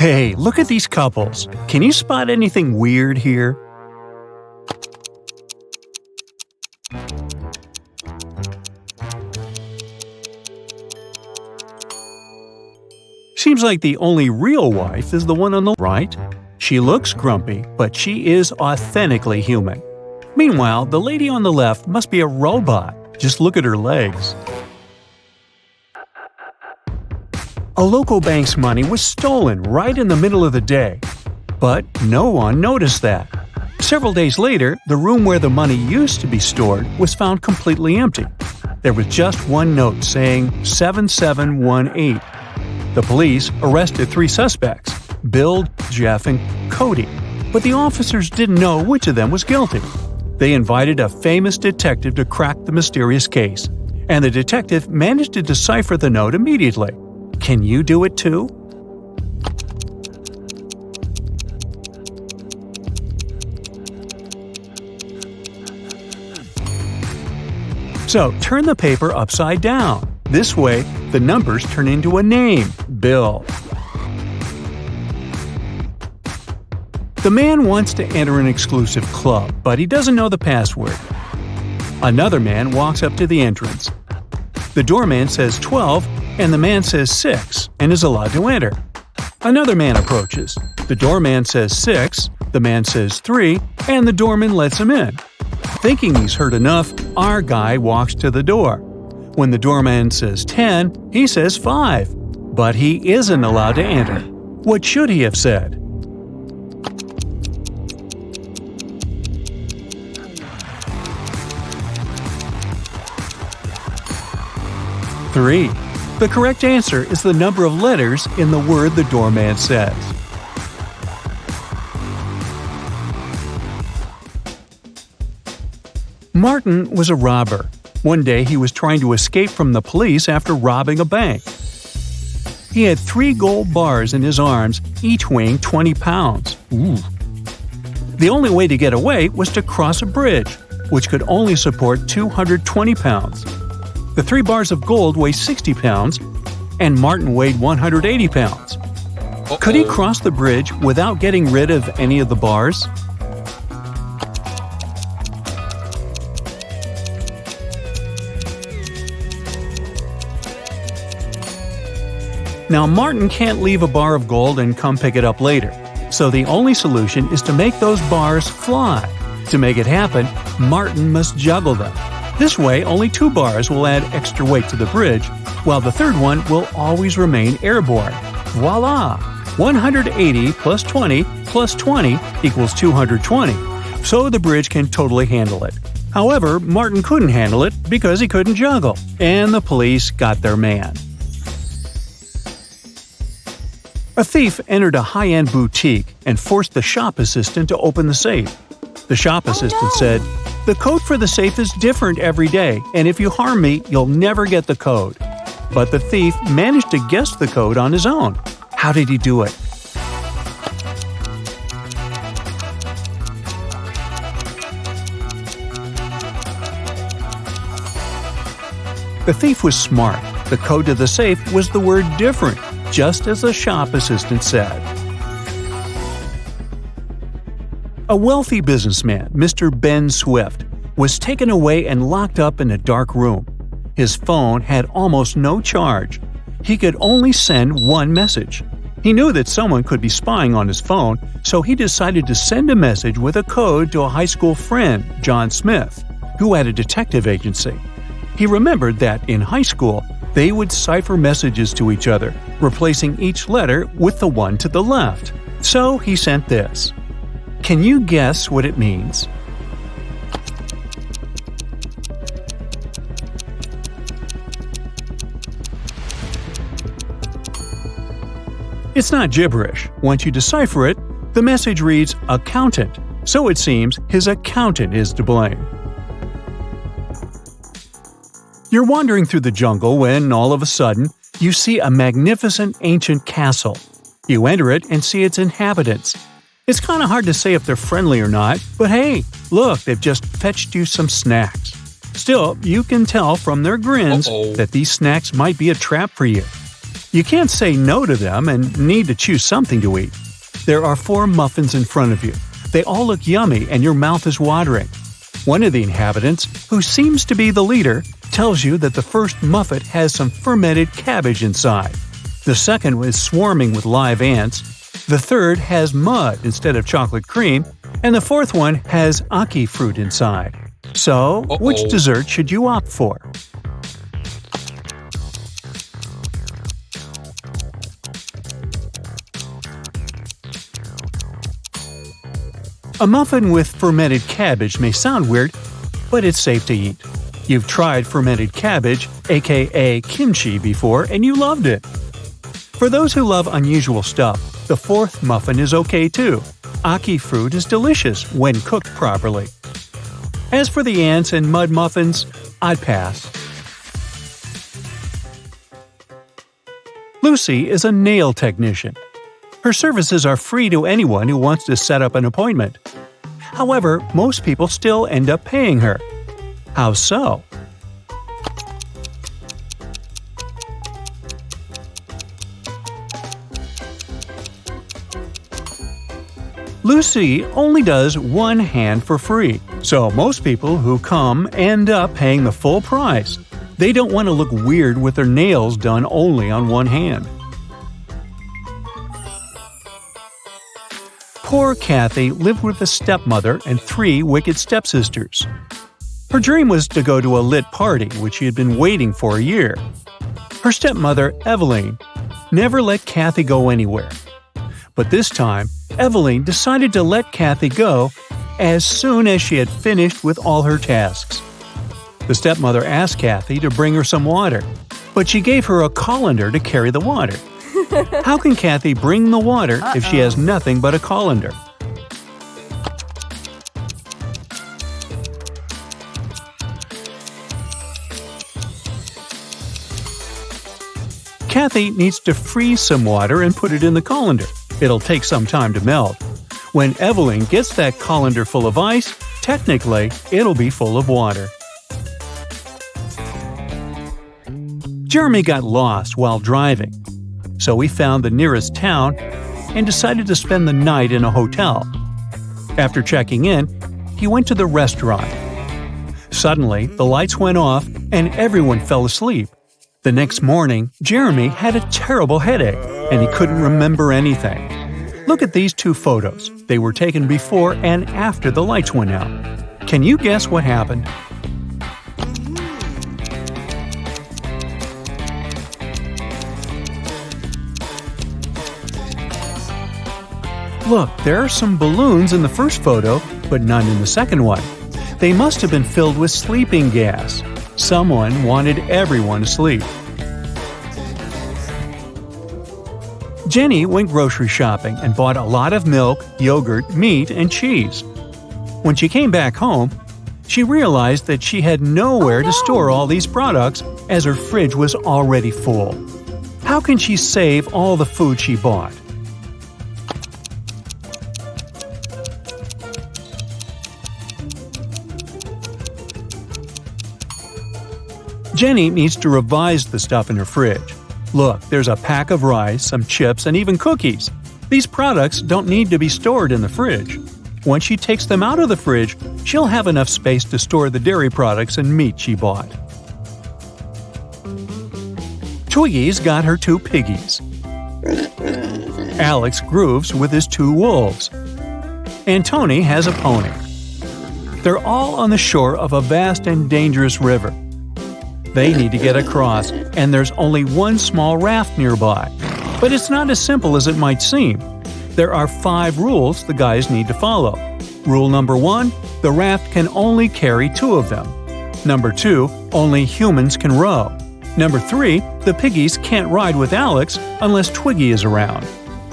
Hey, look at these couples. Can you spot anything weird here? Seems like the only real wife is the one on the right. She looks grumpy, but she is authentically human. Meanwhile, the lady on the left must be a robot. Just look at her legs. A local bank's money was stolen right in the middle of the day. But no one noticed that. Several days later, the room where the money used to be stored was found completely empty. There was just one note saying 7718. The police arrested 3 suspects, Bill, Jeff, and Cody, but the officers didn't know which of them was guilty. They invited a famous detective to crack the mysterious case, and the detective managed to decipher the note immediately. Can you do it too? So, turn the paper upside down. This way, the numbers turn into a name, Bill. The man wants to enter an exclusive club, but he doesn't know the password. Another man walks up to the entrance. The doorman says 12, and the man says 6, and is allowed to enter. Another man approaches. The doorman says 6, the man says 3, and the doorman lets him in. Thinking he's heard enough, our guy walks to the door. When the doorman says 10, he says 5. But he isn't allowed to enter. What should he have said? Three. The correct answer is the number of letters in the word the doorman says. Martin was a robber. One day he was trying to escape from the police after robbing a bank. He had 3 gold bars in his arms, each weighing 20 pounds. Ooh. The only way to get away was to cross a bridge, which could only support 220 pounds. The 3 bars of gold weigh 60 pounds, and Martin weighed 180 pounds. Could he cross the bridge without getting rid of any of the bars? Now, Martin can't leave a bar of gold and come pick it up later, so the only solution is to make those bars fly. To make it happen, Martin must juggle them. This way, only 2 bars will add extra weight to the bridge, while the third one will always remain airborne. Voila! 180 plus 20 plus 20 equals 220, so the bridge can totally handle it. However, Martin couldn't handle it because he couldn't juggle, and the police got their man. A thief entered a high-end boutique and forced the shop assistant to open the safe. The shop assistant said, "The code for the safe is different every day, and if you harm me, you'll never get the code." But the thief managed to guess the code on his own. How did he do it? The thief was smart. The code to the safe was the word different, just as the shop assistant said. A wealthy businessman, Mr. Ben Swift, was taken away and locked up in a dark room. His phone had almost no charge. He could only send one message. He knew that someone could be spying on his phone, so he decided to send a message with a code to a high school friend, John Smith, who had a detective agency. He remembered that in high school, they would cipher messages to each other, replacing each letter with the one to the left. So he sent this. Can you guess what it means? It's not gibberish. Once you decipher it, the message reads accountant, so it seems his accountant is to blame. You're wandering through the jungle when, all of a sudden, you see a magnificent ancient castle. You enter it and see its inhabitants. It's kind of hard to say if they're friendly or not, but hey, look, they've just fetched you some snacks. Still, you can tell from their grins that these snacks might be a trap for you. You can't say no to them and need to choose something to eat. There are 4 muffins in front of you. They all look yummy and your mouth is watering. One of the inhabitants, who seems to be the leader, tells you that the first muffin has some fermented cabbage inside. The second is swarming with live ants. The third has mud instead of chocolate cream. And the fourth one has ackee fruit inside. So, which dessert should you opt for? A muffin with fermented cabbage may sound weird, but it's safe to eat. You've tried fermented cabbage, aka kimchi, before and you loved it. For those who love unusual stuff, the fourth muffin is okay too. Ackee fruit is delicious when cooked properly. As for the ants and mud muffins, I'd pass. Lucy is a nail technician. Her services are free to anyone who wants to set up an appointment. However, most people still end up paying her. How so? Lucy only does one hand for free, so most people who come end up paying the full price. They don't want to look weird with their nails done only on one hand. Poor Kathy lived with a stepmother and 3 wicked stepsisters. Her dream was to go to a lit party, which she had been waiting for a year. Her stepmother, Eveline, never let Kathy go anywhere. But this time, Eveline decided to let Kathy go as soon as she had finished with all her tasks. The stepmother asked Kathy to bring her some water, but she gave her a colander to carry the water. How can Kathy bring the water if she has nothing but a colander? Kathy needs to freeze some water and put it in the colander. It'll take some time to melt. When Eveline gets that colander full of ice, technically, it'll be full of water. Jeremy got lost while driving, so he found the nearest town and decided to spend the night in a hotel. After checking in, he went to the restaurant. Suddenly, the lights went off and everyone fell asleep. The next morning, Jeremy had a terrible headache and he couldn't remember anything. Look at these 2 photos. They were taken before and after the lights went out. Can you guess what happened? Look, there are some balloons in the first photo, but none in the second one. They must have been filled with sleeping gas. Someone wanted everyone to sleep. Jenny went grocery shopping and bought a lot of milk, yogurt, meat, and cheese. When she came back home, she realized that she had nowhere to store all these products as her fridge was already full. How can she save all the food she bought? Jenny needs to revise the stuff in her fridge. Look, there's a pack of rice, some chips, and even cookies. These products don't need to be stored in the fridge. Once she takes them out of the fridge, she'll have enough space to store the dairy products and meat she bought. Twiggy's got her 2 piggies. Alex grooves with his 2 wolves. And Tony has a pony. They're all on the shore of a vast and dangerous river. They need to get across, and there's only one small raft nearby. But it's not as simple as it might seem. There are 5 rules the guys need to follow. Rule number 1, the raft can only carry 2 of them. Number 2, only humans can row. Number 3, the piggies can't ride with Alex unless Twiggy is around.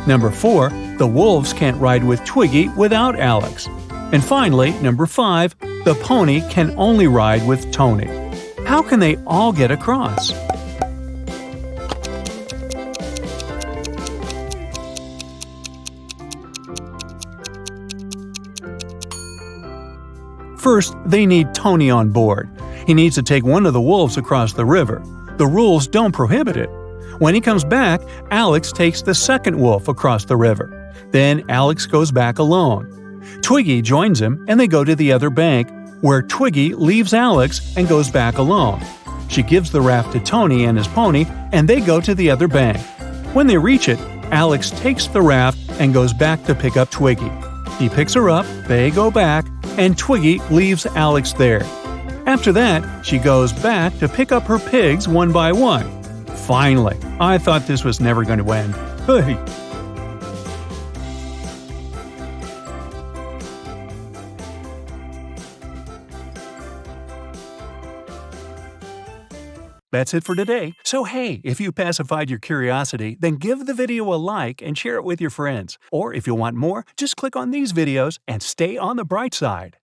Number 4, the wolves can't ride with Twiggy without Alex. And finally, number 5, the pony can only ride with Tony. How can they all get across? First, they need Tony on board. He needs to take one of the wolves across the river. The rules don't prohibit it. When he comes back, Alex takes the second wolf across the river. Then Alex goes back alone. Twiggy joins him and they go to the other bank, where Twiggy leaves Alex and goes back alone. She gives the raft to Tony and his pony, and they go to the other bank. When they reach it, Alex takes the raft and goes back to pick up Twiggy. He picks her up, they go back, and Twiggy leaves Alex there. After that, she goes back to pick up her pigs one by one. Finally, I thought this was never going to end. Hey. That's it for today. So hey, if you pacified your curiosity, then give the video a like and share it with your friends. Or if you want more, just click on these videos and stay on the bright side.